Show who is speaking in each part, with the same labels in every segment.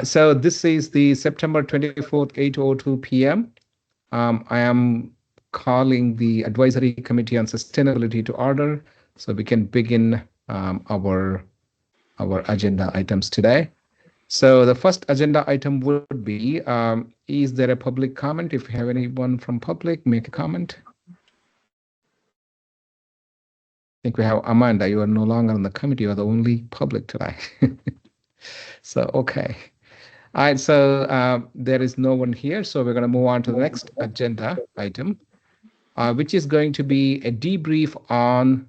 Speaker 1: So this is the September 24th, 8:02 p.m. I am calling the Advisory Committee on Sustainability to order so we can begin our agenda items today. So the first agenda item would be, is there a public comment? If you have anyone from public, make a comment. I think we have Amanda. You are no longer on the committee. You are the only public today. So, okay. All right, so there is no one here. So we're going to move on to the next agenda item, which is going to be a debrief on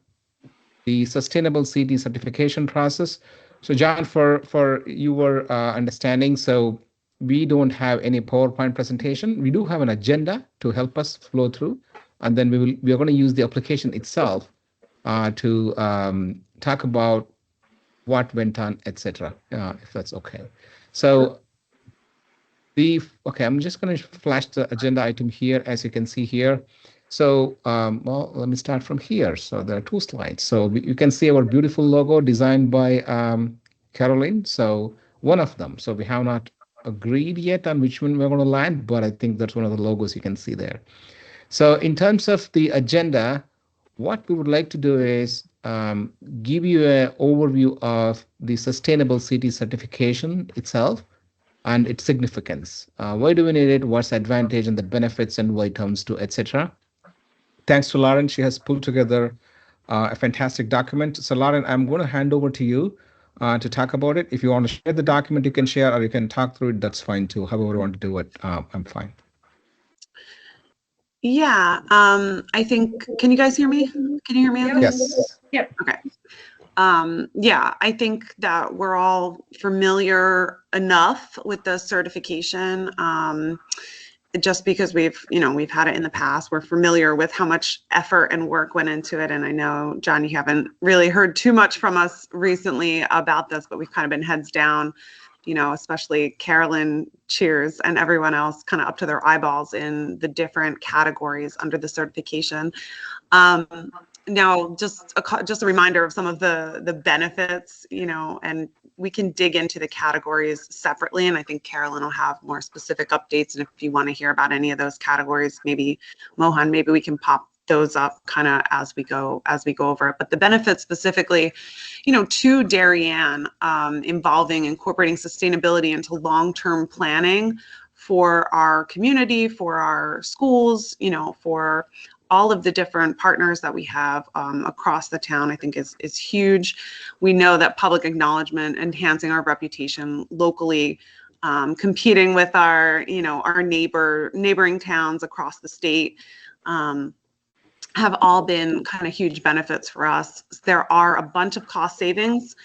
Speaker 1: the sustainable city certification process. So John, for your understanding, so we don't have any PowerPoint presentation. We do have an agenda to help us flow through, and then we are going to use the application itself to talk about what went on, etc. If that's okay. So okay, I'm just going to flash the agenda item here, as you can see here. So, well, let me start from here. So there are two slides. So you can see our beautiful logo designed by Caroline. So one of them. So we have not agreed yet on which one we're going to land, but I think that's one of the logos you can see there. So in terms of the agenda, what we would like to do is give you an overview of the sustainable city certification itself and its significance. Why do we need it? What's the advantage and the benefits and why it comes to, etc. Thanks to Lauren. She has pulled together a fantastic document. So Lauren, I'm going to hand over to you to talk about it. If you want to share the document, you can share, or you can talk through it. That's fine too. However you want to do it, I'm fine.
Speaker 2: Yeah, I think, can you guys hear me? Can you hear me okay?
Speaker 1: Yes.
Speaker 2: Yep. Okay. Yeah, I think that we're all familiar enough with the certification. Just because we've had it in the past, we're familiar with how much effort and work went into it. And I know, John, you haven't really heard too much from us recently about this, but we've kind of been heads down, especially Carolyn, Cheers, and everyone else kind of up to their eyeballs in the different categories under the certification. Now, just a reminder of some of the benefits, and we can dig into the categories separately. And I think Carolyn will have more specific updates. And if you want to hear about any of those categories, maybe Mohan, maybe we can pop those up kind of as we go over it. But the benefits specifically, to Darien, involving incorporating sustainability into long-term planning for our community, for our schools, for all of the different partners that we have across the town, I think is huge. We know that public acknowledgement, enhancing our reputation locally, competing with our neighboring towns across the state, have all been kind of huge benefits for us. There are a bunch of cost savings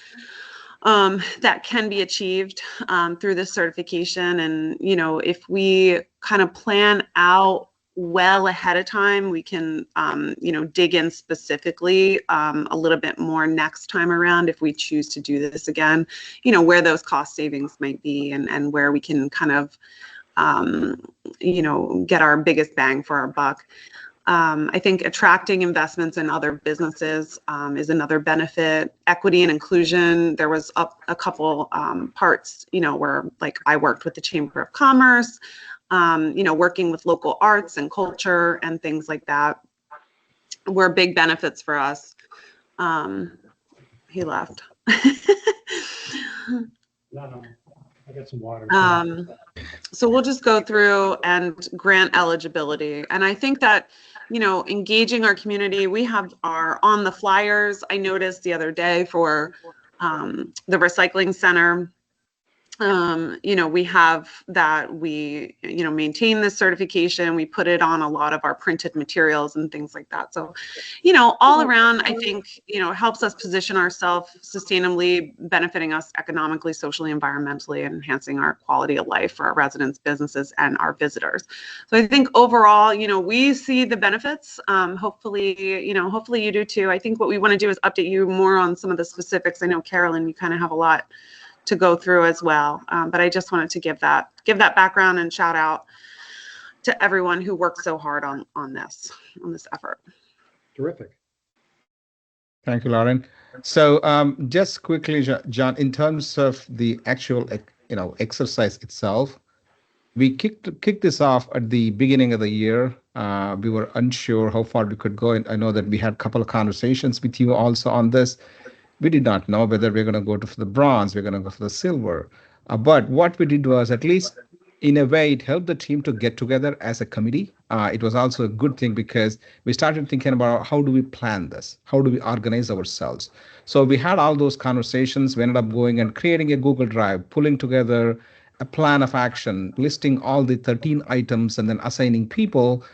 Speaker 2: that can be achieved through this certification. And, if we kind of plan out well ahead of time, we can, dig in specifically a little bit more next time around if we choose to do this again, where those cost savings might be and where we can kind of, get our biggest bang for our buck. I think attracting investments in other businesses is another benefit. Equity and inclusion. There was a couple parts, where like I worked with the Chamber of Commerce, working with local arts and culture and things like that were big benefits for us. He left.
Speaker 3: No, I got some water.
Speaker 2: So we'll just go through and grant eligibility. And I think that, engaging our community, we have our on the flyers. I noticed the other day for the recycling center, we have that we, maintain this certification. We put it on a lot of our printed materials and things like that. So, all around, I think, it helps us position ourselves sustainably, benefiting us economically, socially, environmentally, and enhancing our quality of life for our residents, businesses, and our visitors. So I think overall, we see the benefits. Hopefully you do too. I think what we want to do is update you more on some of the specifics. I know, Carolyn, you kind of have a lot to go through as well. But I just wanted to give that background and shout out to everyone who worked so hard on this effort.
Speaker 3: Terrific.
Speaker 1: Thank you, Lauren. So just quickly, John, in terms of the actual exercise itself. We kicked this off at the beginning of the year. We were unsure how far we could go, and I know that we had a couple of conversations with you also on this. We did not know whether we're going to go to for the bronze, we're going to go for the silver. But what we did was, at least in a way, it helped the team to get together as a committee. It was also a good thing because we started thinking about how do we plan this? How do we organize ourselves? So we had all those conversations. We ended up going and creating a Google Drive, pulling together a plan of action, listing all the 13 items and then assigning people.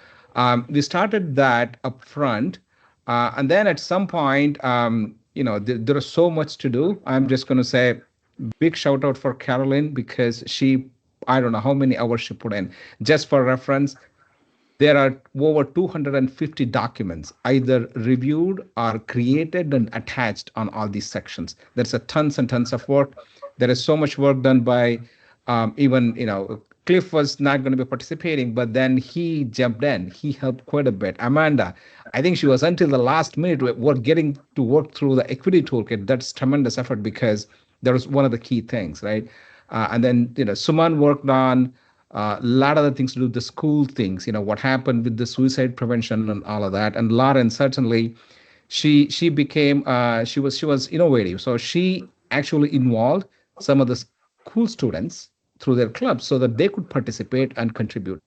Speaker 1: We started that up front. And then at some point, there is so much to do. I'm just going to say big shout out for Carolyn because I don't know how many hours she put in. Just for reference, there are over 250 documents either reviewed or created and attached on all these sections. There's a tons and tons of work. There is so much work done by even, Cliff was not going to be participating, but then he jumped in. He helped quite a bit. Amanda, I think she was until the last minute getting to work through the equity toolkit. That's tremendous effort because that was one of the key things, right? And then, Suman worked on a lot of the things to do with the school things, what happened with the suicide prevention and all of that. And Lauren, certainly, she became she was innovative. So she actually involved some of the school students through their clubs so that they could participate and contribute.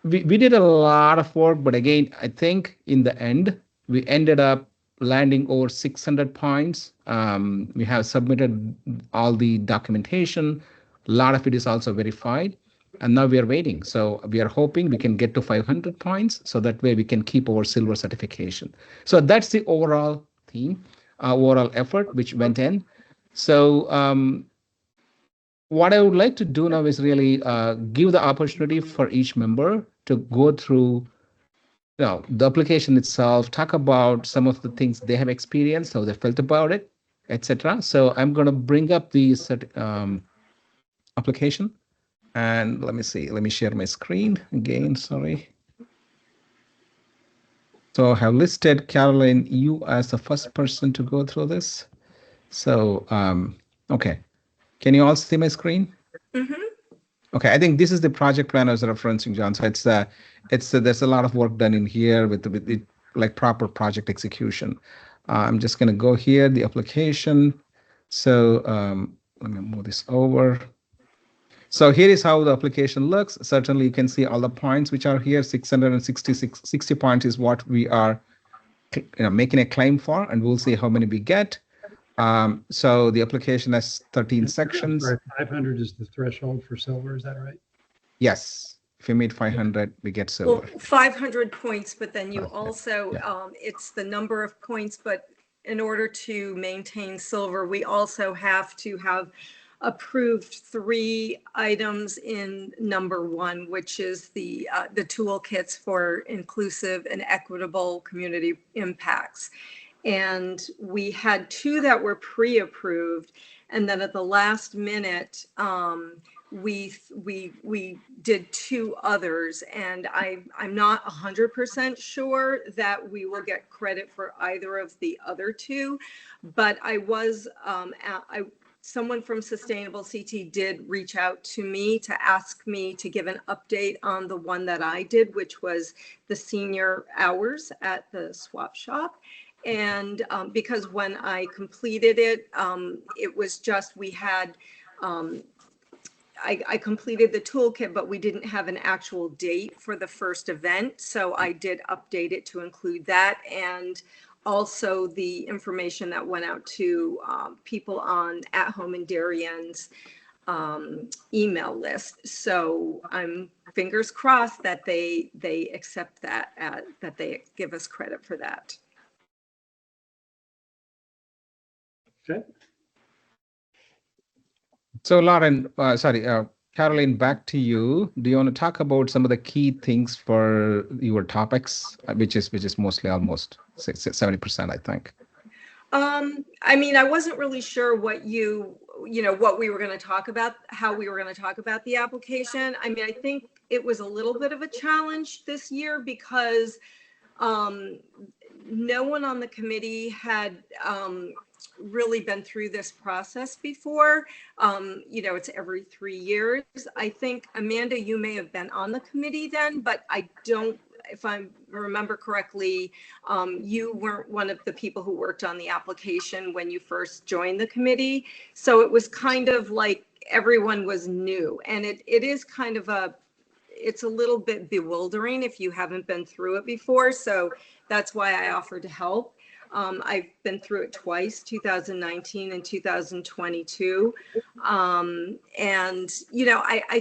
Speaker 1: We did a lot of work, but again, I think in the end, we ended up landing over 600 points. We have submitted all the documentation. A lot of it is also verified. And now we are waiting. So we are hoping we can get to 500 points. So that way we can keep our silver certification. So that's the overall theme, overall effort which went in. So what I would like to do now is really give the opportunity for each member to go through the application itself, talk about some of the things they have experienced, how they felt about it, etc. So I'm going to bring up the application. And let me see. Let me share my screen again. Sorry. So I have listed Caroline, you as the first person to go through this. So, okay. Can you all see my screen?
Speaker 4: Mm-hmm.
Speaker 1: Okay, I think this is the project plan I was referencing, John. So there's a lot of work done in here with it, like proper project execution. I'm just going to go here, the application. So let me move this over. So here is how the application looks. Certainly, you can see all the points which are here. 60 points is what we are making a claim for, and we'll see how many we get. So the application has 13 sections.
Speaker 3: Sorry, 500 is the threshold for silver, is that right?
Speaker 1: Yes. If you meet 500, we get silver.
Speaker 4: Well, 500 points, but then you also, it's the number of points, but in order to maintain silver, we also have to have approved 3 items in number 1, which is the toolkits for inclusive and equitable community impacts. And we had 2 that were pre-approved, and then at the last minute, we did 2 others, and I'm not 100% sure that we will get credit for either of the other 2, but someone from Sustainable CT did reach out to me to ask me to give an update on the one that I did, which was the senior hours at the swap shop. And because when I completed it, it was just, we had, I completed the toolkit, but we didn't have an actual date for the first event. So I did update it to include that, and also the information that went out to people on At Home and Darien's email list. So I'm fingers crossed that they accept that, that they give us credit for that.
Speaker 3: Okay.
Speaker 1: So Lauren, Caroline, back to you. Do you want to talk about some of the key things for your topics, which is mostly almost 70%, I think.
Speaker 4: I mean, I wasn't really sure what what we were going to talk about, how we were going to talk about the application. I mean, I think it was a little bit of a challenge this year because no one on the committee had really been through this process before. It's every 3 years. I think, Amanda, you may have been on the committee then, but I don't, if I remember correctly, you weren't one of the people who worked on the application when you first joined the committee. So it was kind of like everyone was new, and it is kind of it's a little bit bewildering if you haven't been through it before. So that's why I offered to help. I've been through it twice, 2019 and 2022. I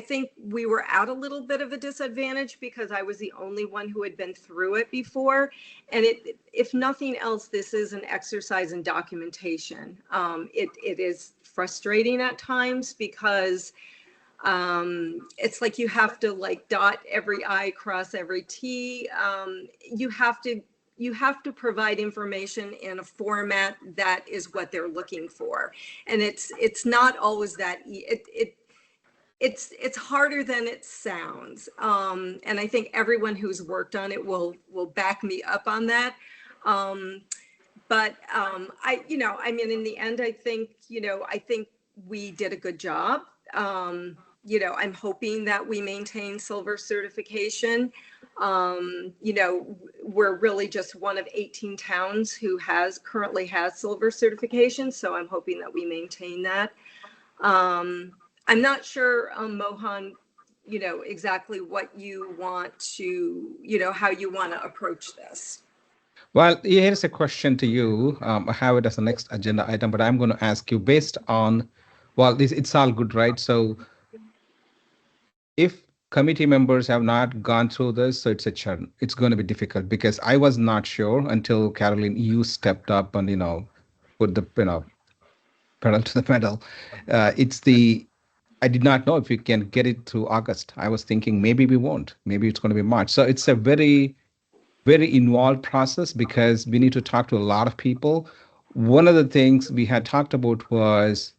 Speaker 4: think we were at a little bit of a disadvantage because I was the only one who had been through it before. And if nothing else, this is an exercise in documentation. It is frustrating at times because it's like you have to like dot every I, cross every T. You have to provide information in a format that is what they're looking for, and it's not always that it's harder than it sounds, and I think everyone who's worked on it will back me up on that. In the end, I think we did a good job. I'm hoping that we maintain silver certification. We're really just one of 18 towns who currently has silver certification. So I'm hoping that we maintain that. I'm not sure, Mohan, exactly what you want to, how you want to approach this.
Speaker 1: Well, here's a question to you. I have it as the next agenda item, but I'm going to ask you based on, well, it's all good, right? So if committee members have not gone through this, so it's a churn. It's going to be difficult because I was not sure until Caroline, you stepped up and, put the, pedal to the metal. I did not know if we can get it through August. I was thinking maybe we won't. Maybe it's going to be March. So it's a very, very involved process because we need to talk to a lot of people. One of the things we had talked about was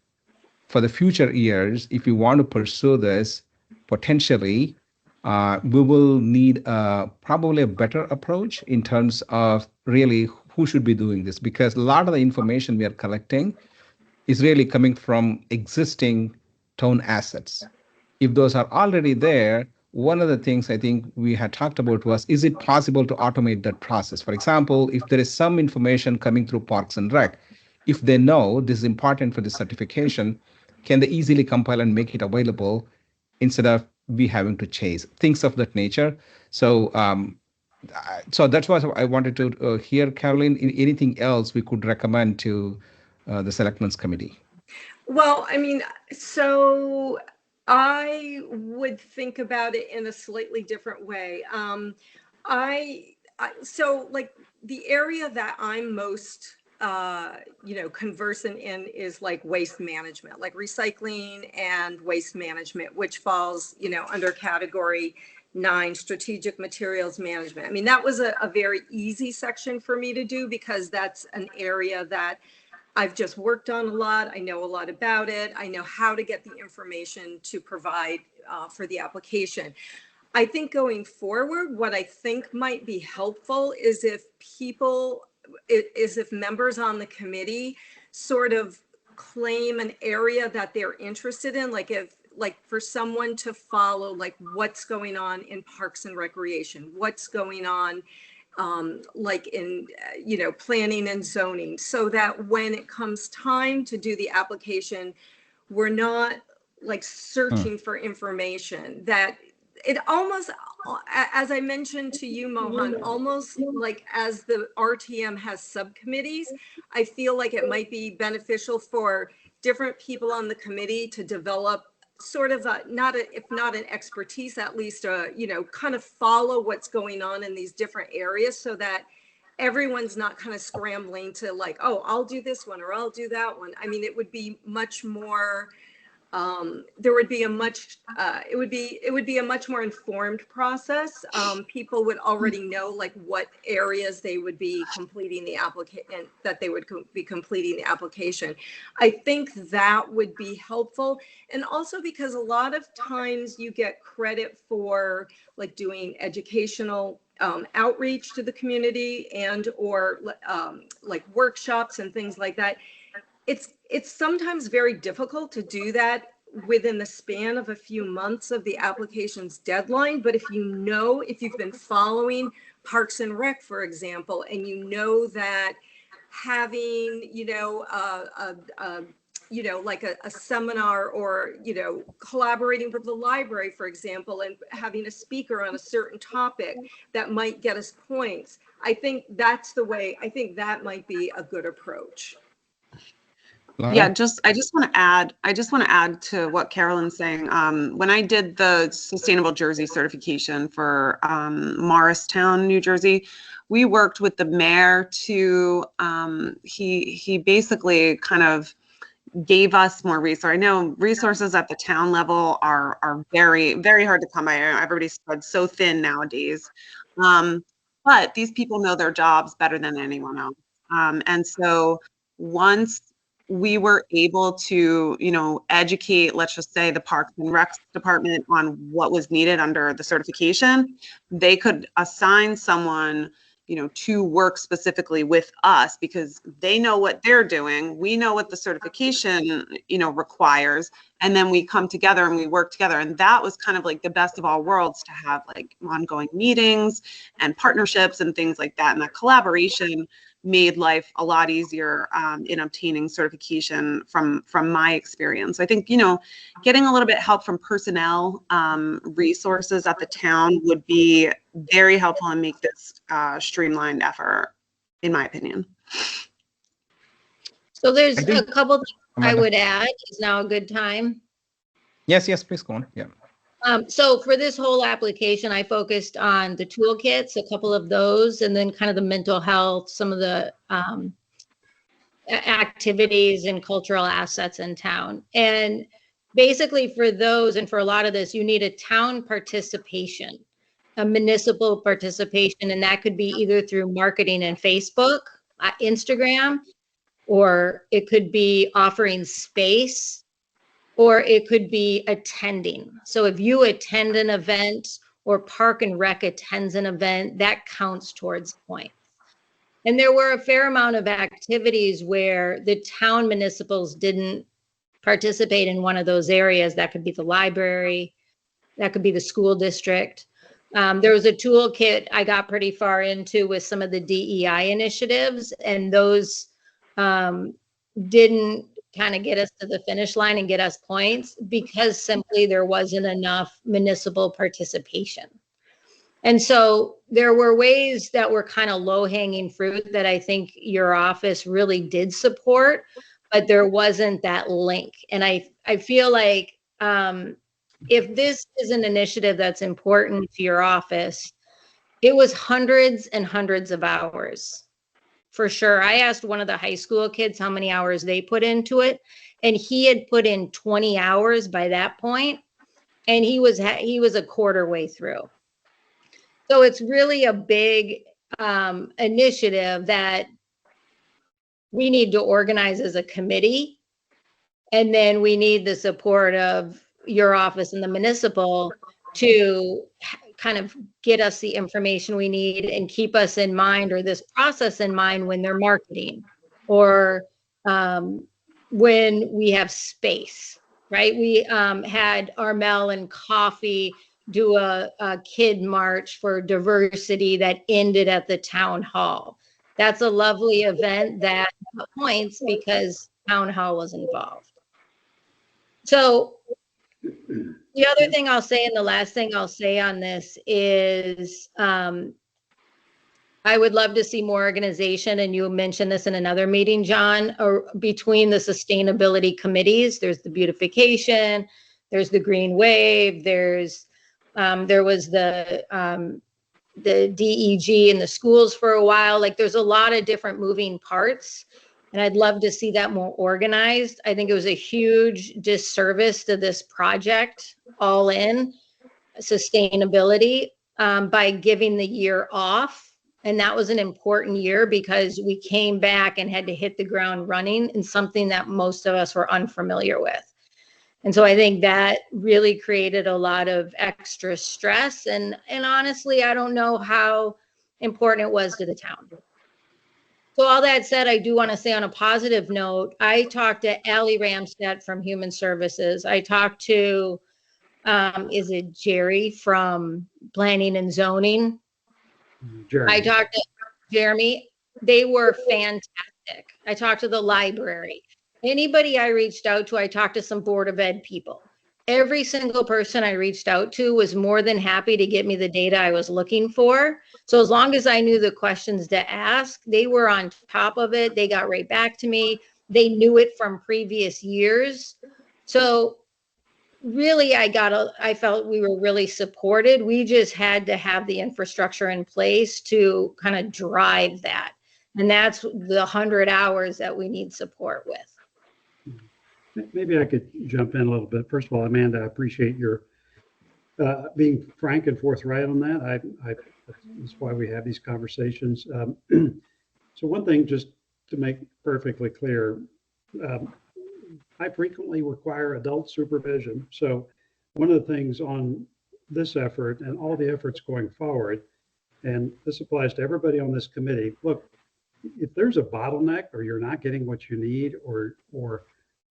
Speaker 1: for the future years, if we want to pursue this, potentially, we will need probably a better approach in terms of really who should be doing this, because a lot of the information we are collecting is really coming from existing town assets. If those are already there, one of the things I think we had talked about was, is it possible to automate that process? For example, if there is some information coming through Parks and Rec, if they know this is important for the certification, can they easily compile and make it available instead of we having to chase things of that nature? So that's what I wanted to hear, Caroline. Anything else we could recommend to the Selectmen's Committee?
Speaker 4: Well, so I would think about it in a slightly different way. So like the area that I'm most conversant in is like waste management, like recycling and waste management, which falls, under category 9, strategic materials management. That was a very easy section for me to do because that's an area that I've just worked on a lot. I know a lot about it. I know how to get the information to provide for the application. I think going forward, what I think might be helpful is if members on the committee sort of claim an area that they're interested in, like for someone to follow, like what's going on in Parks and Recreation, what's going on like in, planning and zoning, so that when it comes time to do the application, we're not like searching for information that it almost, as I mentioned to you, Mohan, almost like as the RTM has subcommittees, I feel like it might be beneficial for different people on the committee to develop sort of if not an expertise, at least kind of follow what's going on in these different areas, so that everyone's not kind of scrambling to like, oh, I'll do this one or I'll do that one. It would be much more there would be a much it would be a much more informed process. People would already know like what areas they would be completing the application, that they would be completing the application. I think that would be helpful. And also because a lot of times you get credit for like doing educational outreach to the community and or like workshops and things like that. it's sometimes very difficult to do that within the span of a few months of the application's deadline. But if you've been following Parks and Rec, for example, and you know that having, like a seminar, or, collaborating with the library, for example, and having a speaker on a certain topic that might get us points. I think that's the way, I think that might be a good approach.
Speaker 2: Yeah,
Speaker 1: Lara?
Speaker 2: I just want to add to what Carolyn's saying. When I did the Sustainable Jersey certification for Morristown, New Jersey, we worked with the mayor to he basically kind of gave us more resources. I know resources at the town level are very, very hard to come by. Everybody's spread so thin nowadays. But these people know their jobs better than anyone else. And so once we were able to, educate, let's just say, the Parks and Rec department on what was needed under the certification, they could assign someone, to work specifically with us, because they know what they're doing. We know what the certification, requires. And then we come together and we work together. And that was kind of like the best of all worlds, to have like ongoing meetings and partnerships and things like that. And that collaboration made life a lot easier in obtaining certification from my experience. I think, getting a little bit help from personnel resources at the town would be very helpful and make this streamlined effort, in my opinion.
Speaker 5: So there's
Speaker 1: I think-
Speaker 5: a couple things I
Speaker 1: Amanda?
Speaker 5: would add. Is now a good time?
Speaker 1: Yes, please go on. Yeah.
Speaker 5: So for this whole application, I focused on the toolkits, a couple of those, and then kind of the mental health, some of the activities and cultural assets in town. And basically for those, and for a lot of this, you need a town participation, a municipal participation, and that could be either through marketing and Facebook, Instagram, or it could be offering space, or it could be attending. So if you attend an event, or Park and Rec attends an event, that counts towards points. And there were a fair amount of activities where the town municipals didn't participate in one of those areas. That could be the library, that could be the school district. There was a toolkit I got pretty far into with some of the DEI initiatives, and those didn't kind of get us to the finish line and get us points, because simply there wasn't enough municipal participation. And so there were ways that were kind of low-hanging fruit that I think your office really did support, but there wasn't that link. And I feel like if this is an initiative that's important to your office, it was hundreds and hundreds of hours. For sure. I asked one of the high school kids how many hours they put into it, and he had put in 20 hours by that point, and he was a quarter way through. So it's really a big initiative that we need to organize as a committee, and then we need the support of your office and the municipal to kind of get us the information we need and keep us in mind, or this process in mind, when they're marketing, or when we have space, right? We had Armel and Coffee do a kid march for diversity that ended at the town hall. That's a lovely event that points because town hall was involved. So the other thing I'll say, and the last thing I'll say on this, is I would love to see more organization, and you mentioned this in another meeting, John, or between the sustainability committees. There's the beautification, there's the green wave, there was the DEG in the schools for a while. Like, there's a lot of different moving parts, and I'd love to see that more organized. I think it was a huge disservice to this project, all in sustainability, by giving the year off. And that was an important year, because we came back and had to hit the ground running in something that most of us were unfamiliar with. And so I think that really created a lot of extra stress. And honestly, I don't know how important it was to the town. So all that said, I do want to say on a positive note, I talked to Allie Ramstead from Human Services. I talked to, is it Jerry from Planning and Zoning?
Speaker 3: Jeremy.
Speaker 5: I talked to Jeremy. They were fantastic. I talked to the library. Anybody I reached out to, I talked to some Board of Ed people. Every single person I reached out to was more than happy to get me the data I was looking for. So as long as I knew the questions to ask, they were on top of it. They got right back to me. They knew it from previous years. So really, I felt we were really supported. We just had to have the infrastructure in place to kind of drive that. And that's the 100 hours that we need support with.
Speaker 3: Maybe I could jump in a little bit. First of all, Amanda, I appreciate your being frank and forthright on that. That's why we have these conversations. So one thing, just to make perfectly clear, I frequently require adult supervision. So one of the things on this effort and all the efforts going forward, and this applies to everybody on this committee, look, if there's a bottleneck or you're not getting what you need, or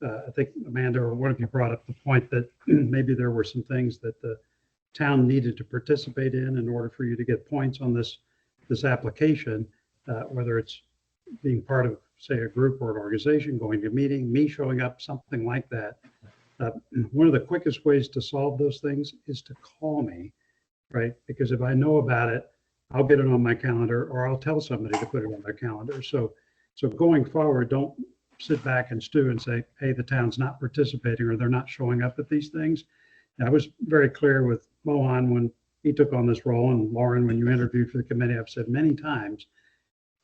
Speaker 3: I think Amanda or one of you brought up the point that maybe there were some things that the town needed to participate in order for you to get points on this application, whether it's being part of, say, a group or an organization, going to a meeting, me showing up, something like that. One of the quickest ways to solve those things is to call me, right? Because if I know about it, I'll get it on my calendar, or I'll tell somebody to put it on their calendar. So going forward, don't sit back and stew and say, hey, the town's not participating or they're not showing up at these things. And I was very clear with Mohan when he took on this role, and Lauren, when you interviewed for the committee, I've said many times,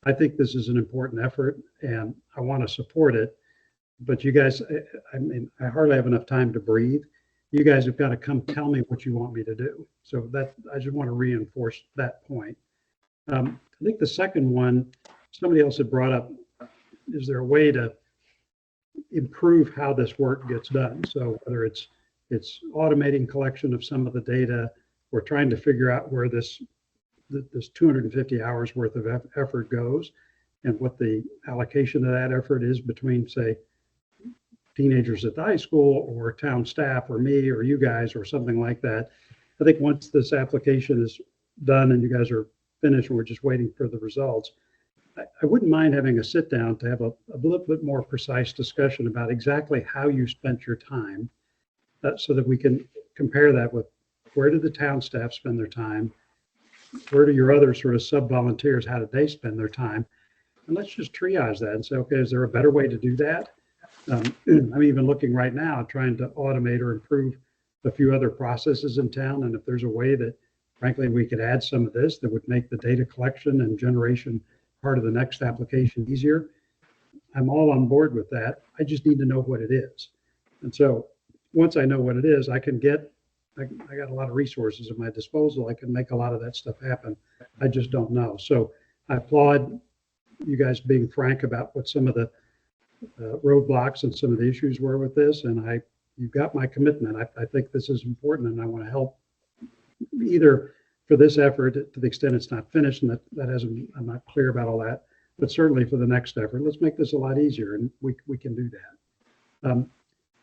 Speaker 3: I think this is an important effort and I want to support it. But you guys, I mean, I hardly have enough time to breathe. You guys have got to come tell me what you want me to do. So that, I just want to reinforce that point. I think the second one, somebody else had brought up, is there a way to improve how this work gets done? So whether it's automating collection of some of the data, or trying to figure out where this 250 hours worth of effort goes, and what the allocation of that effort is between, say, teenagers at the high school or town staff or me or you guys or something like that. I think once this application is done and you guys are finished and we're just waiting for the results, I wouldn't mind having a sit down to have a little bit more precise discussion about exactly how you spent your time, so that we can compare that with where did the town staff spend their time, where do your other sort of sub-volunteers, how did they spend their time? And let's just triage that and say, okay, is there a better way to do that? I'm even looking right now, trying to automate or improve a few other processes in town. And if there's a way that, frankly, we could add some of this that would make the data collection and generation part of the next application easier, I'm all on board with that. I just need to know what it is. And so once I know what it is, I got a lot of resources at my disposal. I can make a lot of that stuff happen. I just don't know. So I applaud you guys being frank about what some of the roadblocks and some of the issues were with this. And you've got my commitment. I think this is important, and I want to help either for this effort to the extent it's not finished, and that hasn't, I'm not clear about all that, but certainly for the next effort, let's make this a lot easier, and we can do that.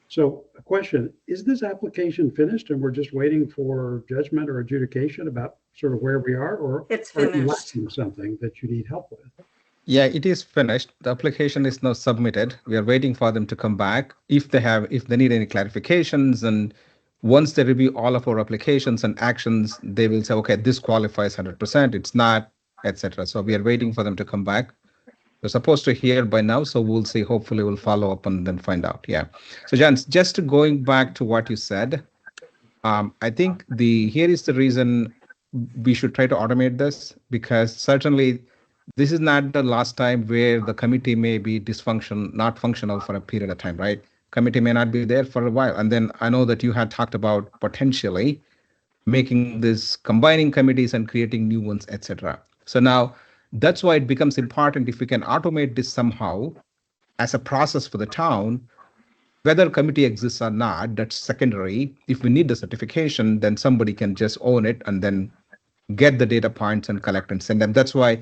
Speaker 3: So a question, is this application finished and we're just waiting for judgment or adjudication about sort of where we are, or
Speaker 4: It's
Speaker 3: are you
Speaker 4: finished.
Speaker 3: lacking something that you need help with?
Speaker 1: Yeah, it is finished. The application is now submitted. We are waiting for them to come back if they need any clarifications. And once they review all of our applications and actions, they will say, okay, this qualifies 100%, it's not, etc. So we are waiting for them to come back. We're supposed to hear by now, so we'll see. Hopefully we'll follow up and then find out. Yeah. So Jan, just going back to what you said, I think here is the reason we should try to automate this, because certainly this is not the last time where the committee may be not functional for a period of time, right? Committee may not be there for a while. And then I know that you had talked about potentially making this, combining committees and creating new ones, etc. So now that's why it becomes important if we can automate this somehow as a process for the town. Whether committee exists or not, that's secondary. If we need the certification, then somebody can just own it and then get the data points and collect and send them. That's why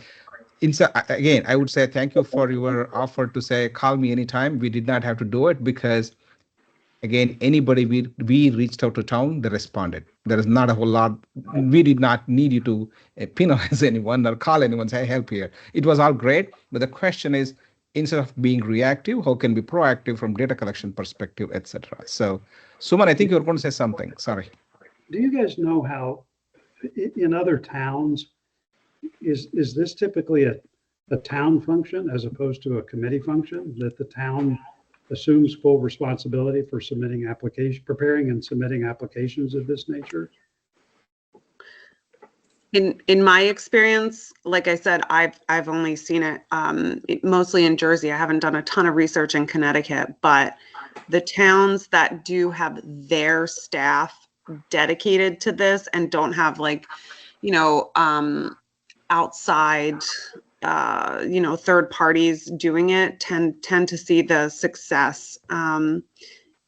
Speaker 1: Again, I would say thank you for your offer to say call me anytime. We did not have to do it because again, anybody we reached out to town, they responded. There is not a whole lot. We did not need you to penalize anyone or call anyone, say help here. It was all great, but the question is, instead of being reactive, how can we be proactive from data collection perspective, etc. So, Suman, I think you were going to say something. Sorry.
Speaker 3: Do you guys know how in other towns, is this typically a town function as opposed to a committee function, that the town assumes full responsibility for preparing and submitting applications of this nature?
Speaker 2: In my experience, like I said, I've only seen it mostly in Jersey. I haven't done a ton of research in Connecticut, but the towns that do have their staff dedicated to this and don't have like, you know, outside, you know, third parties doing it tend to see the success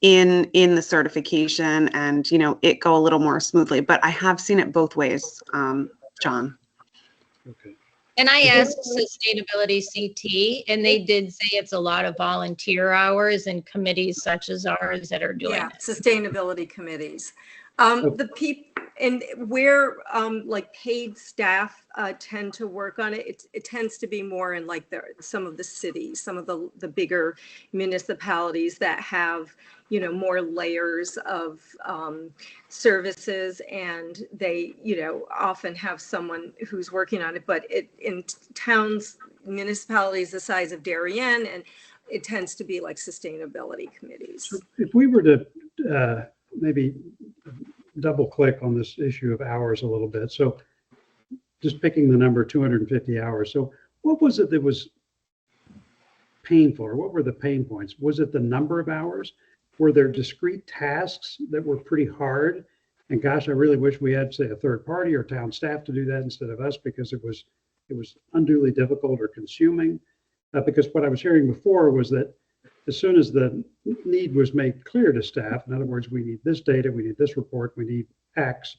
Speaker 2: in the certification and, you know, it go a little more smoothly. But I have seen it both ways, John.
Speaker 3: Okay.
Speaker 5: And I asked Sustainability CT, and they did say it's a lot of volunteer hours and committees such as ours that are doing
Speaker 4: Yeah,
Speaker 5: it.
Speaker 4: sustainability committees. The people and where like paid staff tend to work on it, it tends to be more in like some of the cities, some of the bigger municipalities that have, you know, more layers of services, and they, you know, often have someone who's working on it. But in towns, municipalities the size of Darien, and it tends to be like sustainability committees.
Speaker 3: So if we were to maybe double click on this issue of hours a little bit. So just picking the number 250 hours. So what was it that was painful, or what were the pain points? Was it the number of hours? Were there discrete tasks that were pretty hard? And gosh, I really wish we had, say, a third party or town staff to do that instead of us, because it was unduly difficult or consuming. Because what I was hearing before was that as soon as the need was made clear to staff, in other words, we need this data, we need this report, we need X,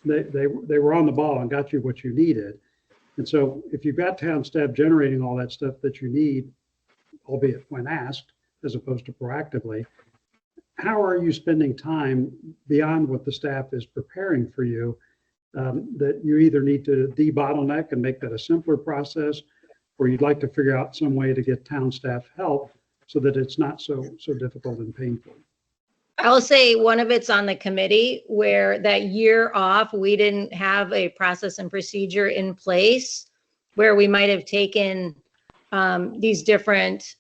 Speaker 3: they were on the ball and got you what you needed. And so if you've got town staff generating all that stuff that you need, albeit when asked, as opposed to proactively, how are you spending time beyond what the staff is preparing for you, that you either need to de-bottleneck and make that a simpler process, or you'd like to figure out some way to get town staff help so that it's not so difficult and painful?
Speaker 5: I'll say one of it's on the committee, where that year off, we didn't have a process and procedure in place, where we might have taken these different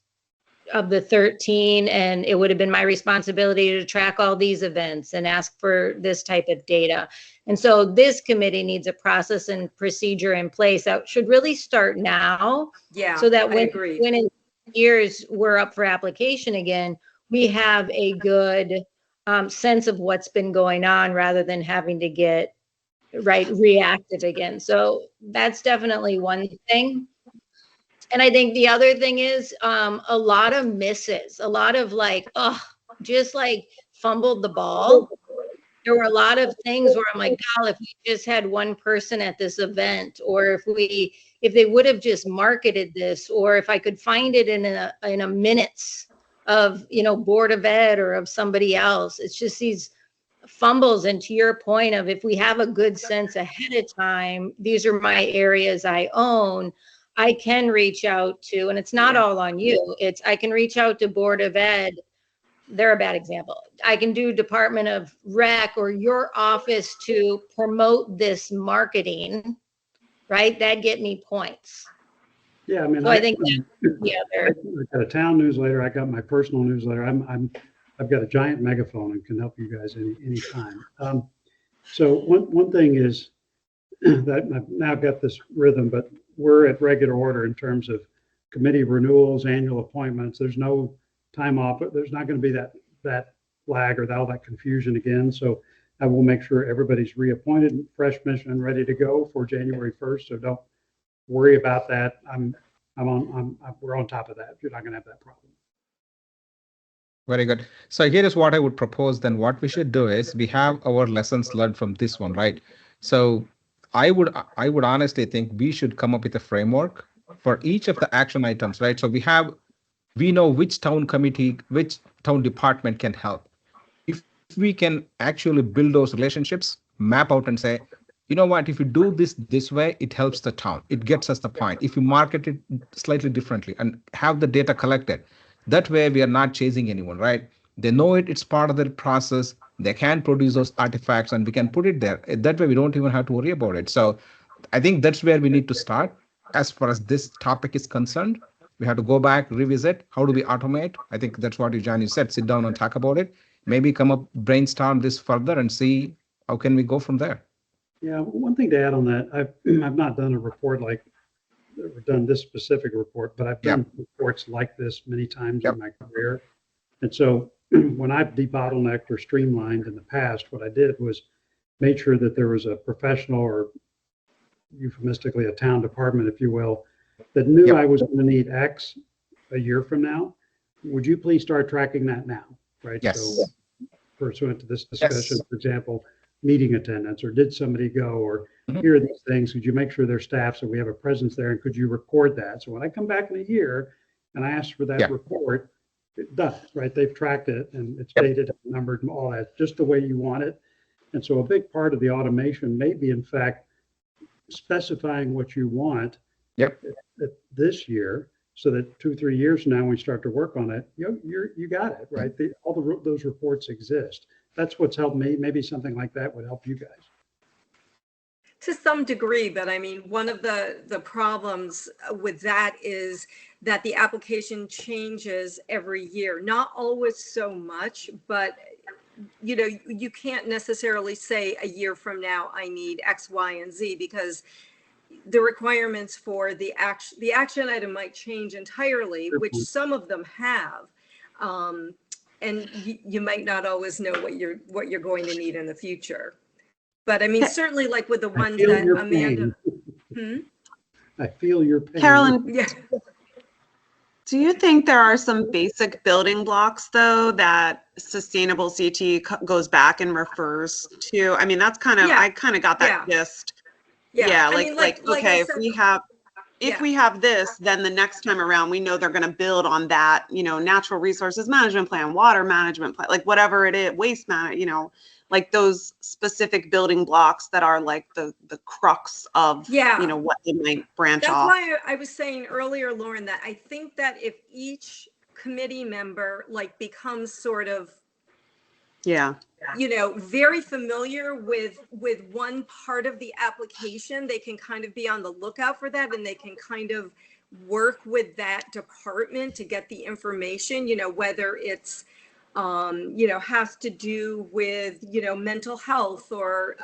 Speaker 5: of the 13, and it would have been my responsibility to track all these events and ask for this type of data. And so this committee needs a process and procedure in place that should really start now.
Speaker 4: Yeah,
Speaker 5: so that
Speaker 4: I
Speaker 5: when
Speaker 4: agree.
Speaker 5: in years we're up for application again, we have a good sense of what's been going on, rather than having to get reactive again. So that's definitely one thing. And I think the other thing is a lot of misses, a lot of like, just like fumbled the ball. There were a lot of things where I'm like, God, if we just had one person at this event, or if they would have just marketed this, or if I could find it in a minutes of, you know, Board of Ed or of somebody else. It's just these fumbles. And to your point of, if we have a good sense ahead of time, these are my areas I own, I can reach out to, and it's not all on you. I can reach out to Board of Ed. They're a bad example. I can do Department of Rec or your office to promote this marketing, right? That'd get me points.
Speaker 3: Yeah, I mean,
Speaker 5: So I think
Speaker 3: I got a town newsletter. I got my personal newsletter. I've got a giant megaphone and can help you guys anytime. So one thing is that I've now got this rhythm, but we're at regular order in terms of committee renewals, annual appointments. There's no time off, but there's not going to be that lag or all that confusion again. So I will make sure everybody's reappointed, fresh mission, and ready to go for January 1st. So don't worry about that. We're on top of that. You're not going to have that problem.
Speaker 1: Very good. So here is what I would propose then. What we should do is we have our lessons learned from this one, right? So I would honestly think we should come up with a framework for each of the action items, right? So we know which town committee, which town department can help. If we can actually build those relationships, map out and say, you know what, if you do this way, it helps the town, it gets us the point. If you market it slightly differently and have the data collected, that way we are not chasing anyone, right? They know it's part of the process. They can produce those artifacts and we can put it there. That way we don't even have to worry about it. So I think that's where we need to start. As far as this topic is concerned, we have to go back, revisit, how do we automate? I think that's what you said, sit down and talk about it, maybe come up, brainstorm this further and see how can we go from there.
Speaker 3: Yeah, one thing to add on that, I've not done a report like, or done this specific report, but I've done reports like this many times in my career. And so when I've debottlenecked or streamlined in the past, what I did was made sure that there was a professional, or euphemistically a town department, if you will, that knew I was going to need X a year from now. Would you please start tracking that now? Right.
Speaker 1: Yes.
Speaker 3: So pursuant to this discussion, for example, meeting attendance, or did somebody go, or here are these things, could you make sure their staff, so we have a presence there, and could you record that? So when I come back in a year and I ask for that report, it's done, right? They've tracked it and it's dated, numbered, and all that, just the way you want it. And so a big part of the automation may be, in fact, specifying what you want this year, so that 2-3 years from now, when we start to work on it, you got it, right? Those reports exist. That's what's helped me. Maybe something like that would help you guys.
Speaker 4: To some degree, but I mean, one of the problems with that is that the application changes every year. Not always so much, but you know, you can't necessarily say a year from now I need X, Y, and Z, because the requirements for the action item might change entirely, which some of them have. And you might not always know what you're going to need in the future. But I mean, certainly like with the ones that Amanda.
Speaker 3: I feel your pain.
Speaker 2: Carolyn,
Speaker 4: Yeah.
Speaker 2: do you think there are some basic building blocks, though, that sustainable CT goes back and refers to? I mean, that's kind of, I kind of got that gist. Yeah, like okay, if we have this, then the next time around, we know they're going to build on that, you know, natural resources management plan, water management plan, like whatever it is, waste management, you know, like those specific building blocks that are like the crux of, you know, what they might branch off.
Speaker 4: That's why I was saying earlier, Lauren, that I think that if each committee member like becomes sort of, you know, very familiar with one part of the application, they can kind of be on the lookout for that, and they can kind of work with that department to get the information, you know, whether it's you know, has to do with, you know, mental health, or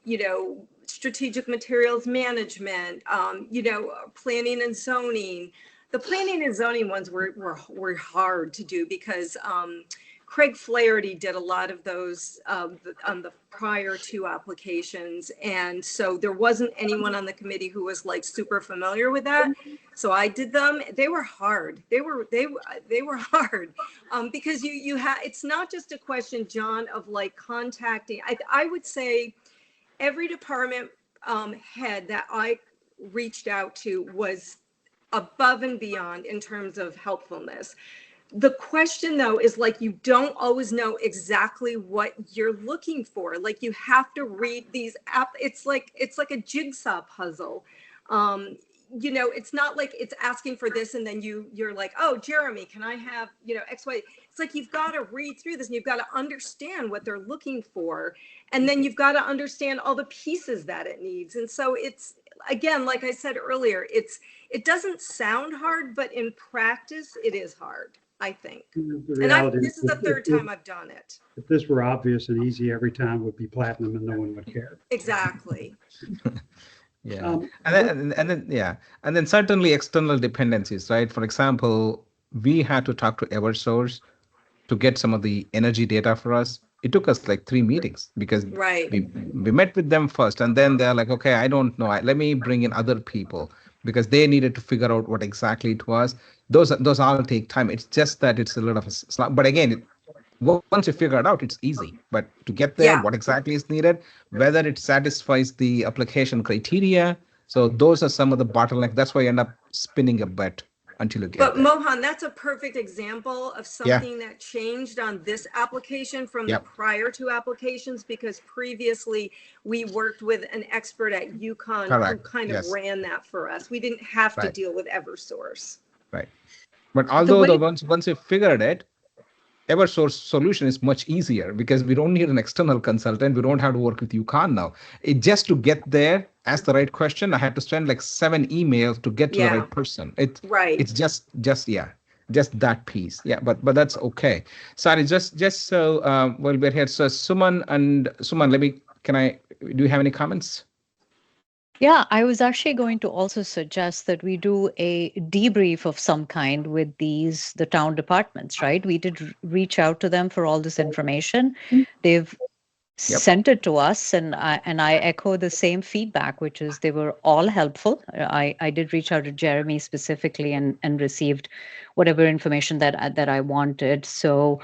Speaker 4: you know, strategic materials management, you know, planning and zoning. The planning and zoning ones were hard to do because Craig Flaherty did a lot of those on the prior two applications. And so there wasn't anyone on the committee who was like super familiar with that. So I did them. They were hard. They were hard because you have, it's not just a question, John, of like contacting. I would say every department head that I reached out to was above and beyond in terms of helpfulness. The question, though, is like, you don't always know exactly what you're looking for. Like, you have to read these it's like a jigsaw puzzle. You know, it's not like it's asking for this and then you're like, oh, Jeremy, can I have, you know, X, Y? It's like, you've got to read through this and you've got to understand what they're looking for. And then you've got to understand all the pieces that it needs. And so it's, again, like I said earlier, it doesn't sound hard, but in practice, it is hard, I think. And this is the third time I've done it.
Speaker 3: If this were obvious and easy, every time would be platinum and no one would care.
Speaker 4: Exactly.
Speaker 1: And then certainly external dependencies, right? For example, we had to talk to Eversource to get some of the energy data for us. It took us like 3 meetings because we met with them first, and then they're like, okay, I don't know, let me bring in other people, because they needed to figure out what exactly it was. Those all take time. It's just that it's a little of a slog. But again, Once you figure it out, it's easy. But to get there,
Speaker 2: Yeah.
Speaker 1: what exactly is needed, whether it satisfies the application criteria. So those are some of the bottlenecks. That's why you end up spinning a bit until you get
Speaker 4: But
Speaker 1: there.
Speaker 4: Mohan, that's a perfect example of
Speaker 1: Yeah.
Speaker 4: something that changed on this application from the
Speaker 1: Yep.
Speaker 4: prior two applications, because previously we worked with an expert at UConn who
Speaker 1: Correct.
Speaker 4: kind of
Speaker 1: Yes.
Speaker 4: ran that for us. We didn't have to
Speaker 1: Right.
Speaker 4: deal with EverSource.
Speaker 1: Right. But
Speaker 5: The
Speaker 1: although
Speaker 5: way
Speaker 1: once you figured it, EverSource solution is much easier because we don't need an external consultant. We don't have to work with UConn now. It just to get there, ask the right question. I had to send like 7 emails to get to the
Speaker 4: Yeah.
Speaker 1: right person.
Speaker 4: Right.
Speaker 1: It's just yeah, just that piece. Yeah, but that's okay. Sorry, just so well we're here. So Suman, do you have any comments?
Speaker 6: Yeah, I was actually going to also suggest that we do a debrief of some kind with the town departments, right? We did reach out to them for all this information. They've
Speaker 1: Yep.
Speaker 6: sent it to us, and I echo the same feedback, which is they were all helpful. I did reach out to Jeremy specifically and received whatever information that I wanted. So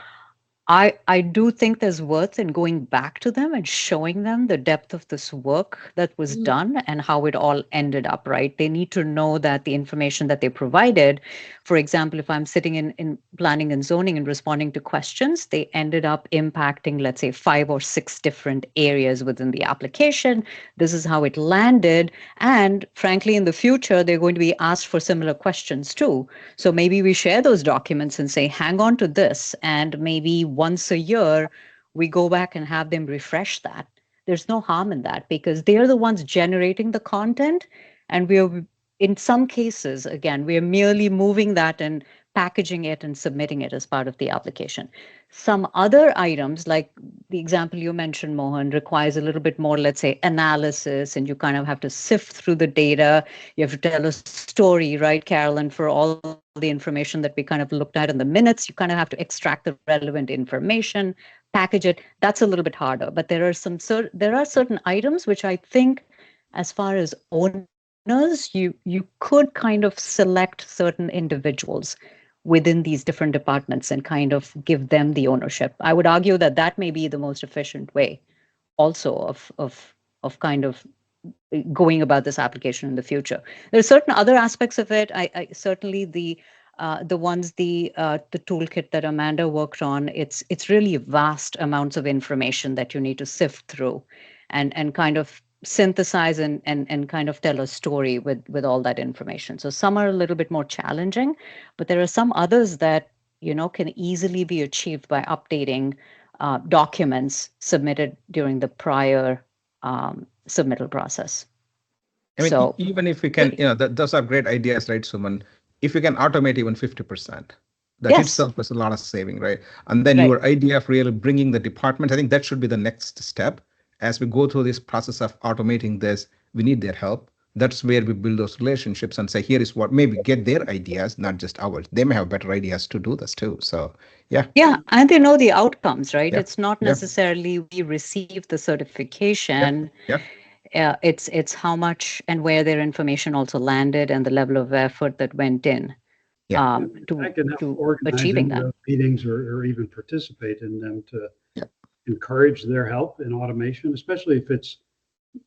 Speaker 6: I do think there's worth in going back to them and showing them the depth of this work that was done and how it all ended up, right? They need to know that the information that they provided, for example, if I'm sitting in planning and zoning and responding to questions, they ended up impacting, let's say, 5 or 6 different areas within the application. This is how it landed. And frankly, in the future, they're going to be asked for similar questions too. So maybe we share those documents and say, hang on to this, and maybe once a year, we go back and have them refresh that. There's no harm in that because they're the ones generating the content. And we're, in some cases, again, we're merely moving that and packaging it and submitting it as part of the application. Some other items, like the example you mentioned, Mohan, requires a little bit more, let's say, analysis, and you kind of have to sift through the data. You have to tell a story, right, Carolyn, for all the information that we kind of looked at in the minutes. You kind of have to extract the relevant information, package it. That's a little bit harder. But there are certain items which I think, as far as owners, you could kind of select certain individuals within these different departments and kind of give them the ownership. I would argue that that may be the most efficient way also of kind of going about this application in the future. There are certain other aspects of it. I certainly the ones the toolkit that Amanda worked on. It's really vast amounts of information that you need to sift through, and kind of synthesize and kind of tell a story with all that information. So some are a little bit more challenging, but there are some others that can easily be achieved by updating documents submitted during the prior submittal process.
Speaker 1: I mean,
Speaker 6: So
Speaker 1: even if we can, those are great ideas, right, Suman? If you can automate even 50%, that
Speaker 6: yes,
Speaker 1: itself is a lot of saving, right? And then
Speaker 6: right.
Speaker 1: your idea of really bringing the department, I think that should be the next step. As we go through this process of automating this, we need their help. That's where we build those relationships and say, here is what, maybe get their ideas, not just ours. They may have better ideas to do this too. So, yeah.
Speaker 6: Yeah, and they know the outcomes, right?
Speaker 1: Yeah.
Speaker 6: It's not
Speaker 1: Yeah.
Speaker 6: necessarily we receive the certification.
Speaker 1: Yeah.
Speaker 6: It's how much and where their information also landed and the level of effort that went in
Speaker 1: Yeah.
Speaker 3: I can help
Speaker 6: to
Speaker 3: organize
Speaker 6: achieving
Speaker 3: any of
Speaker 6: that.
Speaker 3: those meetings or even participate in them to
Speaker 1: Yeah.
Speaker 3: encourage their help in automation, especially if it's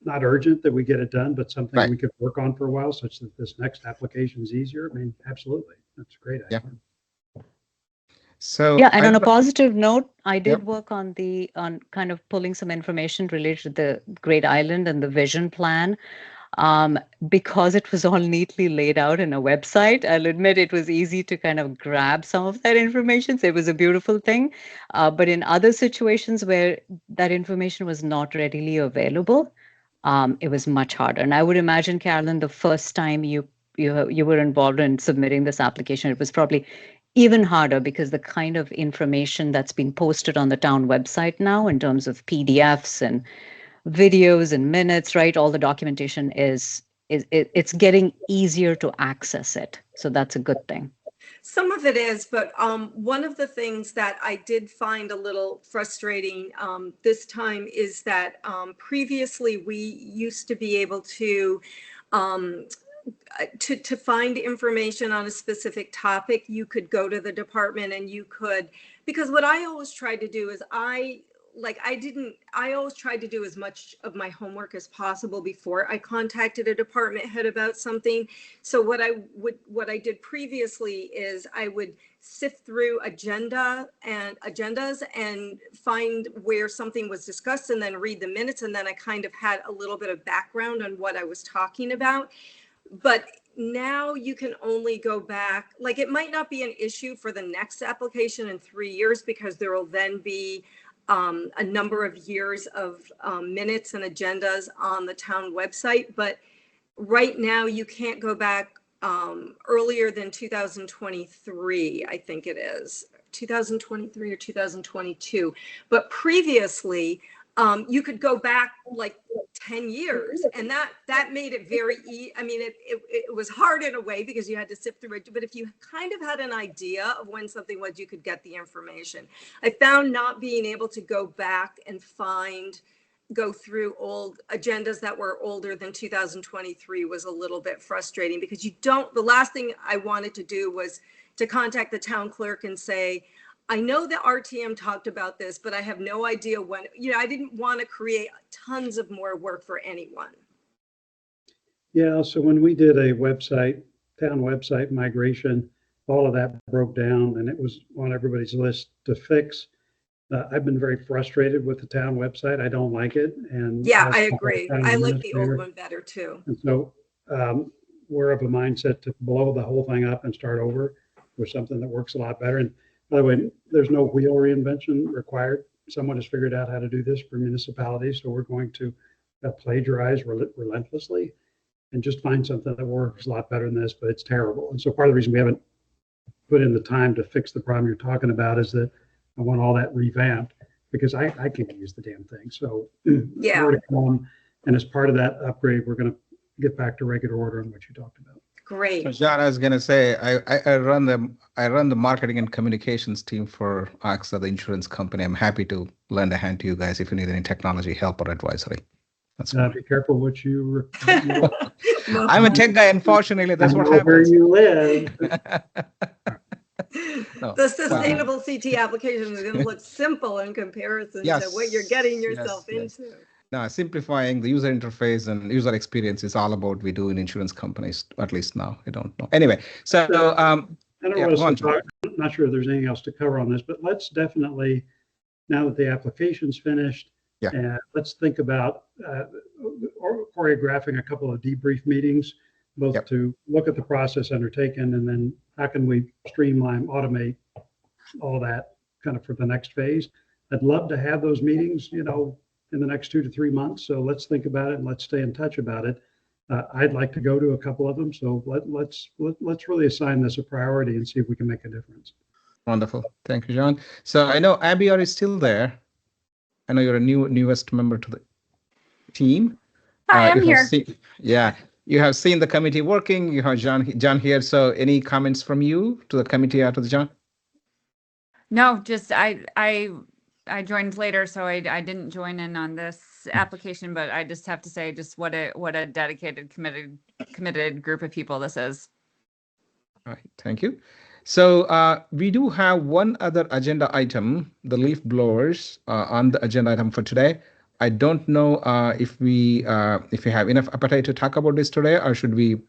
Speaker 3: not urgent that we get it done, but something
Speaker 1: Right.
Speaker 3: we could work on for a while such that this next application is easier. I mean, absolutely. That's a great idea.
Speaker 1: So
Speaker 6: Yeah, and
Speaker 1: I
Speaker 6: on a
Speaker 1: don't-
Speaker 6: positive note, I did
Speaker 1: Yep.
Speaker 6: work on kind of pulling some information related to the Great Island and the vision plan. Because it was all neatly laid out in a website, I'll admit it was easy to kind of grab some of that information. So it was a beautiful thing. But in other situations where that information was not readily available, it was much harder. And I would imagine, Carolyn, the first time you were involved in submitting this application, it was probably even harder because the kind of information that's been posted on the town website now in terms of PDFs and videos and minutes, right? All the documentation it's getting easier to access it. So that's a good thing.
Speaker 4: Some of it is, but one of the things that I did find a little frustrating this time is that previously we used to be able to to find information on a specific topic, you could go to the department and you could, because what I always tried to do is I always tried to do as much of my homework as possible before I contacted a department head about something. So what I did previously is I would sift through agendas and find where something was discussed and then read the minutes. And then I kind of had a little bit of background on what I was talking about. But now you can only go back, like it might not be an issue for the next application in 3 years because there will then be a number of years of minutes and agendas on the town website. But right now you can't go back earlier than 2023, I think it is 2023 or 2022. But previously, you could go back like 10 years, and that made it very easy. I mean, it was hard in a way because you had to sift through it, but if you kind of had an idea of when something was, you could get the information. I found not being able to go back and go through old agendas that were older than 2023 was a little bit frustrating because the last thing I wanted to do was to contact the town clerk and say, I know the RTM talked about this, but I have no idea when, I didn't want to create tons of more work for anyone.
Speaker 3: Yeah, so when we did a town website migration, all of that broke down and it was on everybody's list to fix. I've been very frustrated with the town website. I don't like it. And
Speaker 4: yeah, I agree. I like the old one better too.
Speaker 3: And so we're of a mindset to blow the whole thing up and start over with something that works a lot better. And by the way, there's no wheel reinvention required. Someone has figured out how to do this for municipalities. So we're going to plagiarize relentlessly and just find something that works a lot better than this, but it's terrible. And so part of the reason we haven't put in the time to fix the problem you're talking about is that I want all that revamped because I can't use the damn thing. So
Speaker 4: yeah.
Speaker 3: More to come. And as part of that upgrade, we're going to get back to regular order on what you talked about.
Speaker 4: Great.
Speaker 1: So John, I was going to say, I run the marketing and communications team for AXA, the insurance company. I'm happy to lend a hand to you guys if you need any technology help or advisory. That's
Speaker 3: be careful what you.
Speaker 1: I'm a tech guy, unfortunately. That's what happens.
Speaker 3: Where you live.
Speaker 1: No,
Speaker 4: the sustainable CT application is going to look simple in comparison to what you're getting yourself into.
Speaker 1: No, simplifying the user interface and user experience is all about we do in insurance companies, at least now. I don't know. Anyway, so
Speaker 3: I'm not sure if there's anything else to cover on this, but let's definitely, now that the application's finished, let's think about choreographing a couple of debrief meetings, both to look at the process undertaken and then how can we streamline, automate all that kind of for the next phase. I'd love to have those meetings, in the next 2 to 3 months. So let's think about it and let's stay in touch about it. I'd like to go to a couple of them. So let's really assign this a priority and see if we can make a difference.
Speaker 1: Wonderful. Thank you, John. So I know Abby is still there. I know you're a newest member to the team.
Speaker 7: Hi, I'm here.
Speaker 1: You have seen the committee working. You have John here. So any comments from you to the committee after the John?
Speaker 7: No, just I joined later, so I didn't join in on this application, but I just have to say just what a dedicated, committed group of people this is.
Speaker 1: All right, thank you. So we do have one other agenda item, the leaf blowers, on the agenda item for today. I don't know if we have enough appetite to talk about this today, or should we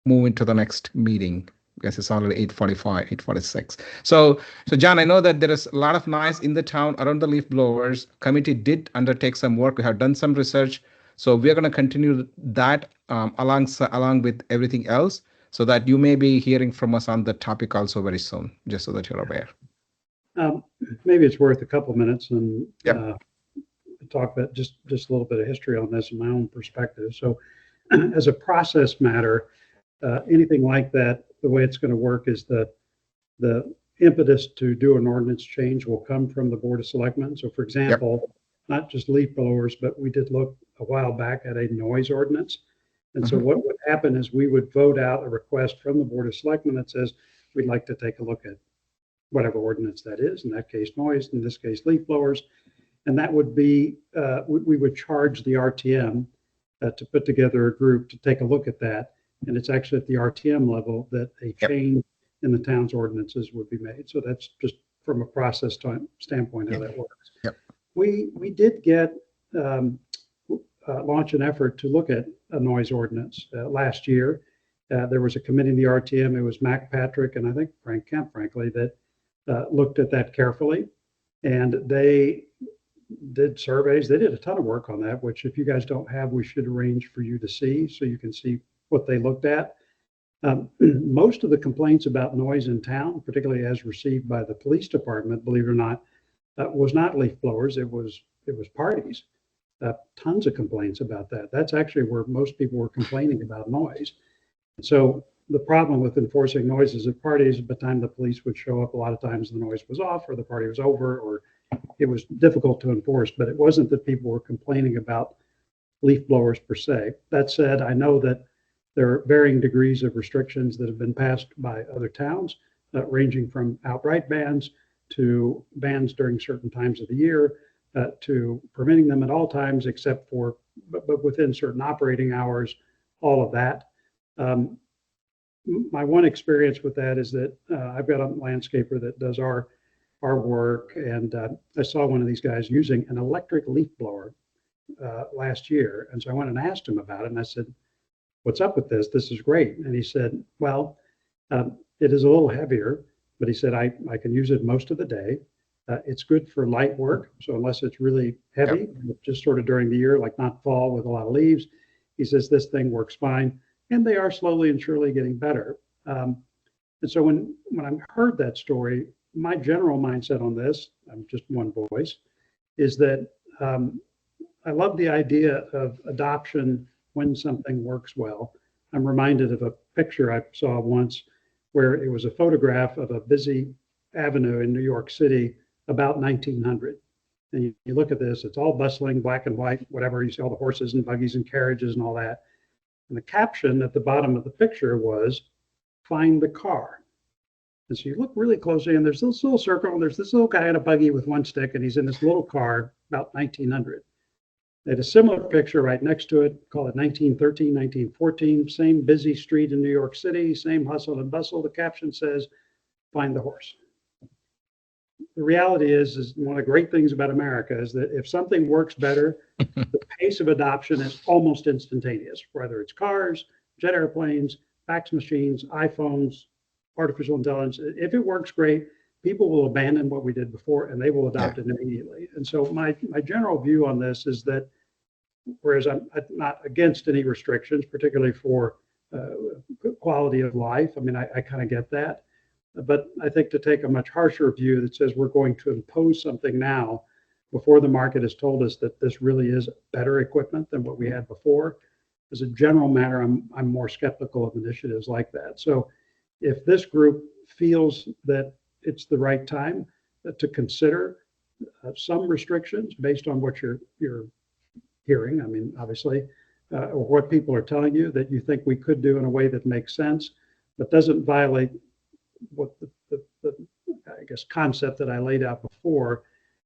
Speaker 1: move into the next meeting? Because it's already 8:45, 8:46. So John, I know that there is a lot of noise in the town around the leaf blowers. Committee did undertake some work. We have done some research. So we're going to continue that along with everything else, so that you may be hearing from us on the topic also very soon, just so that you're aware.
Speaker 3: Maybe it's worth a couple minutes and talk about just a little bit of history on this and my own perspective. So as a process matter, anything like that, the way it's going to work is the impetus to do an ordinance change will come from the Board of Selectmen. So for example, not just leaf blowers, but we did look a while back at a noise ordinance. And so what would happen is we would vote out a request from the Board of Selectmen that says, we'd like to take a look at whatever ordinance that is, in that case noise, in this case leaf blowers. And that would be, we would charge the RTM to put together a group to take a look at that. And it's actually at the RTM level that a change in the town's ordinances would be made. So that's just from a process standpoint how that works.
Speaker 1: Yep.
Speaker 3: We did get launch an effort to look at a noise ordinance last year. There was a committee in the RTM. It was Mac Patrick and I think Frank Kemp, frankly, that looked at that carefully. And they did surveys. They did a ton of work on that, which if you guys don't have, we should arrange for you to see so you can see what they looked at. Most of the complaints about noise in town, particularly as received by the police department, believe it or not, was not leaf blowers. It was parties. Tons of complaints about that. That's actually where most people were complaining about noise. So the problem with enforcing noises at parties, by the time the police would show up, a lot of times the noise was off or the party was over or it was difficult to enforce. But it wasn't that people were complaining about leaf blowers per se. That said, I know that there are varying degrees of restrictions that have been passed by other towns, ranging from outright bans to bans during certain times of the year, to permitting them at all times except for, but within certain operating hours, all of that. My one experience with that is that I've got a landscaper that does our work, and I saw one of these guys using an electric leaf blower last year. And so I went and asked him about it, and I said, "What's up with this? This is great." And he said, "Well, it is a little heavier, but he said, I can use it most of the day. It's good for light work. So unless it's really heavy, just sort of during the year, like not fall with a lot of leaves," he says, "this thing works fine." And they are slowly and surely getting better. And so when I heard that story, my general mindset on this, I'm just one voice, is that I love the idea of adoption when something works well. I'm reminded of a picture I saw once where it was a photograph of a busy avenue in New York City about 1900. And you look at this, it's all bustling, black and white, whatever. You see all the horses and buggies and carriages and all that. And the caption at the bottom of the picture was, "Find the car." And so you look really closely and there's this little circle and there's this little guy in a buggy with one stick and he's in this little car about 1900. They had a similar picture right next to it, call it 1913, 1914, same busy street in New York City, same hustle and bustle. The caption says, "Find the horse." The reality is one of the great things about America is that if something works better, the pace of adoption is almost instantaneous, whether it's cars, jet airplanes, fax machines, iPhones, artificial intelligence. If it works great, people will abandon what we did before and they will adopt it immediately. And so my general view on this is that, whereas I'm not against any restrictions, particularly for quality of life, I mean, I kind of get that. But I think to take a much harsher view that says we're going to impose something now before the market has told us that this really is better equipment than what we had before, as a general matter, I'm more skeptical of initiatives like that. So if this group feels that it's the right time to consider some restrictions based on what you're hearing, I mean, obviously, or what people are telling you that you think we could do in a way that makes sense, but doesn't violate what the I guess concept that I laid out before.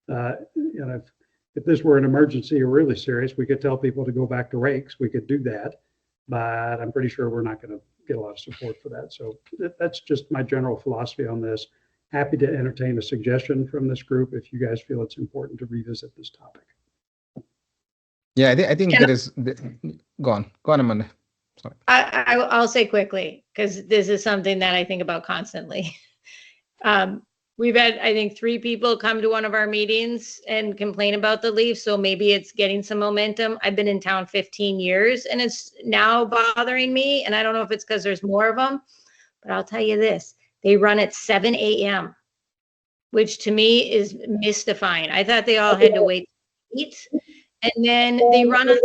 Speaker 3: If this were an emergency or really serious, we could tell people to go back to rakes. We could do that, but I'm pretty sure we're not going to get a lot of support for that. So that's just my general philosophy on this. Happy to entertain a suggestion from this group if you guys feel it's important to revisit this topic.
Speaker 1: Yeah, I think there is. Go on, Amanda. Sorry.
Speaker 5: I'll say quickly, because this is something that I think about constantly. We've had, I think, 3 people come to one of our meetings and complain about the leaf. So maybe it's getting some momentum. I've been in town 15 years and it's now bothering me. And I don't know if it's because there's more of them, but I'll tell you this, they run at 7 a.m., which to me is mystifying. I thought they all had to wait to eat. And then they run on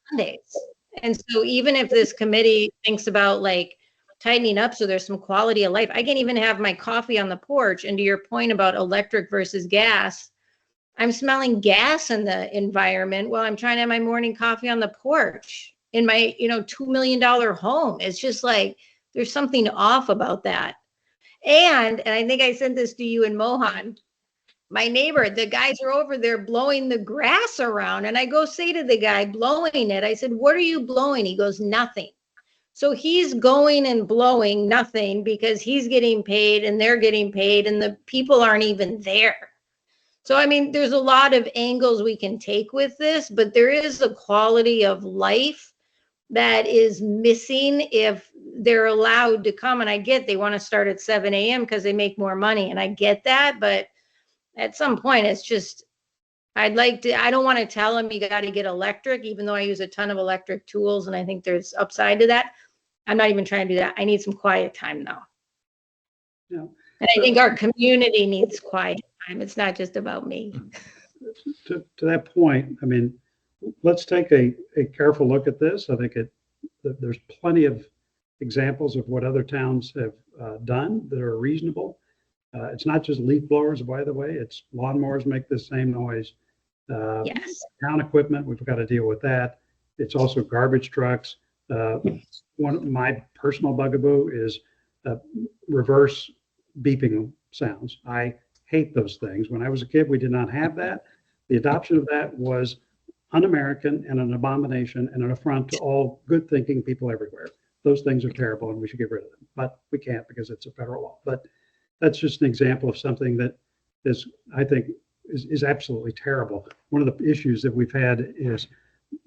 Speaker 5: Sundays. And so even if this committee thinks about like tightening up so there's some quality of life, I can't even have my coffee on the porch. And to your point about electric versus gas, I'm smelling gas in the environment while I'm trying to have my morning coffee on the porch in my, $2 million home. It's just like, there's something off about that. And I think I sent this to you and Mohan. my neighbor, the guys are over there blowing the grass around. And I go say to the guy blowing it, I said, what are you blowing? He goes, nothing. So he's going and blowing nothing because he's getting paid and they're getting paid and the people aren't even there. So, I mean, there's a lot of angles we can take with this, but there is a quality of life that is missing if they're allowed to come. And I get they want to start at 7 a.m. because they make more money. And I get that. But at some point, it's just, I don't want to tell them you got to get electric, even though I use a ton of electric tools. And I think there's upside to that. I'm not even trying to do that. I need some quiet time now.
Speaker 3: Yeah.
Speaker 5: And I think our community needs quiet time. It's not just about me.
Speaker 3: To that point, I mean, let's take a careful look at this. I think there's plenty of examples of what other towns have done that are reasonable. It's not just leaf blowers, by the way. It's lawnmowers make the same noise.
Speaker 5: Yes.
Speaker 3: Town equipment, we've got to deal with that. It's also garbage trucks. One of my personal bugaboo is reverse beeping sounds. I hate those things. When I was a kid, we did not have that. The adoption of that was un-American and an abomination and an affront to all good thinking people everywhere. Those things are terrible and we should get rid of them, but we can't because it's a federal law. But that's just an example of something that is, I think, is absolutely terrible. One of the issues that we've had is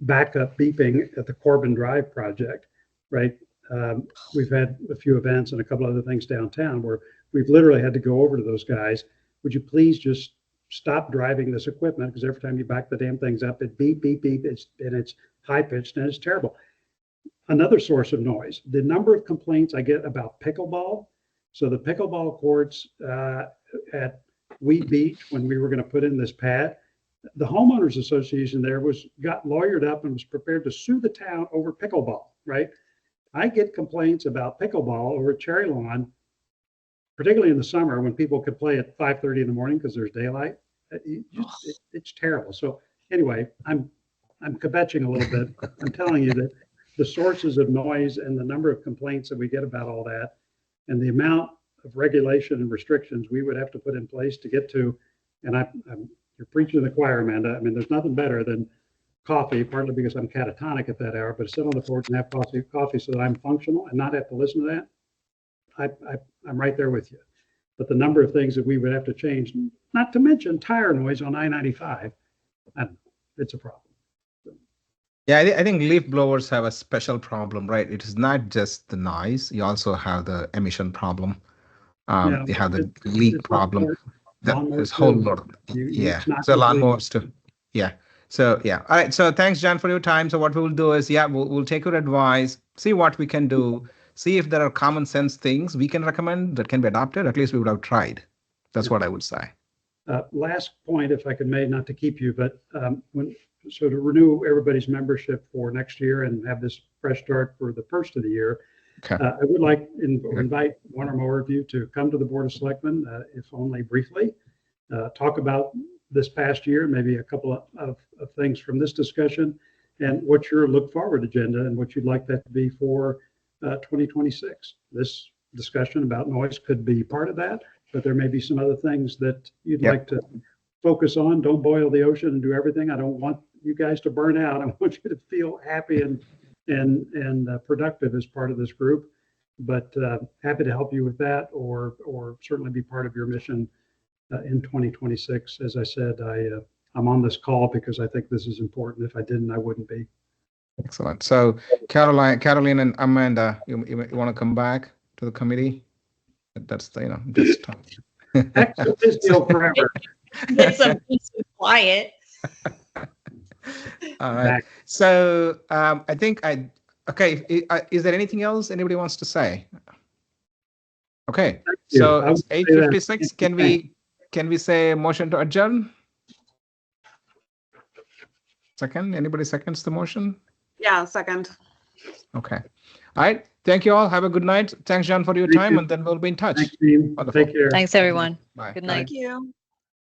Speaker 3: backup beeping at the Corbin Drive project, right? We've had a few events and a couple other things downtown where we've literally had to go over to those guys. Would you please just stop driving this equipment? Because every time you back the damn things up, it beep, beep, beep. It's high pitched and it's terrible. Another source of noise, the number of complaints I get about pickleball. So the pickleball courts at Wheat Beach, when we were going to put in this pad, the homeowners association there got lawyered up and was prepared to sue the town over pickleball, right? I get complaints about pickleball over at Cherry Lawn, particularly in the summer when people could play at 5:30 in the morning because there's daylight. It's terrible. So anyway, I'm kvetching a little bit. I'm telling you that the sources of noise and the number of complaints that we get about all that and the amount of regulation and restrictions we would have to put in place to get to, and you're preaching to the choir, Amanda. I mean, there's nothing better than coffee, partly because I'm catatonic at that hour, but to sit on the porch and have coffee so that I'm functional and not have to listen to that. I'm right there with you. But the number of things that we would have to change, not to mention tire noise on I-95, it's a problem.
Speaker 1: Yeah, I think leaf blowers have a special problem, right? It is not just the noise. You also have the emission problem. You have the leak problem. There's whole lot. Yeah. So lawnmowers too. Yeah. So yeah. All right. So thanks, John, for your time. So what we will do is, we'll take your advice, see what we can do, see if there are common sense things we can recommend that can be adopted. At least we would have tried. That's what I would say.
Speaker 3: Last point, if I could make, not to keep you, but so to renew everybody's membership for next year and have this fresh start for the first of the year, I would like to invite one or more of you to come to the Board of Selectmen, if only briefly, talk about this past year, maybe a couple of things from this discussion and what your look forward agenda and what you'd like that to be for 2026. This discussion about noise could be part of that, but there may be some other things that you'd like to focus on. Don't boil the ocean and do everything. I don't want you guys to burn out. I want you to feel happy and productive as part of this group, but happy to help you with that or certainly be part of your mission in 2026. As I said, I'm on this call because I think this is important. If I didn't, I wouldn't be.
Speaker 1: Excellent. So Caroline and Amanda, you want to come back to the committee? That's just tough.
Speaker 3: Excellent. This deal forever.
Speaker 5: Get some peace and quiet.
Speaker 1: All right. So I think is there anything else anybody wants to say? Okay. So it's 8:56. Can we say motion to adjourn? Second. Anybody seconds the motion?
Speaker 2: Yeah, second.
Speaker 1: Okay. All right. Thank you all. Have a good night. Thanks, John, for your time, and then we'll be in touch.
Speaker 3: Thanks, team. Take care.
Speaker 6: Thanks, everyone.
Speaker 1: Bye.
Speaker 6: Good night.
Speaker 2: Thank you.